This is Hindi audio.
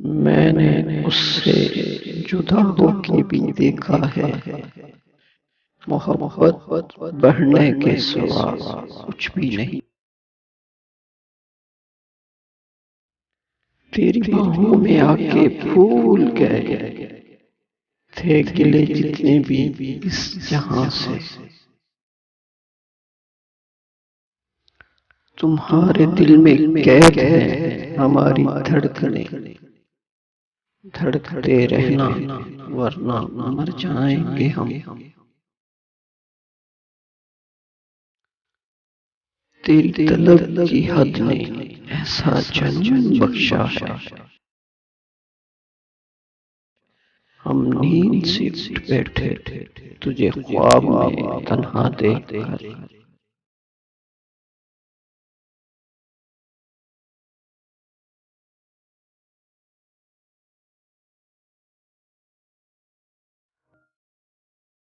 मैंने उससे जुदा होके भी देखा है, मोहब्बत बढ़ने के सिवा कुछ भी नहीं। तेरी बाहों में आके भूल गए थे गिले जितने भी इस जहां से। तुम्हारे दिल में कैद है हमारी धड़कने, धड़कते रहना वरना मर जाएंगे हम। तेरी तलब की हद ने ऐसा जुनून बख्शा है, हम नींद से उठ बैठे तुझे ख्वाब में तन्हा देखकर।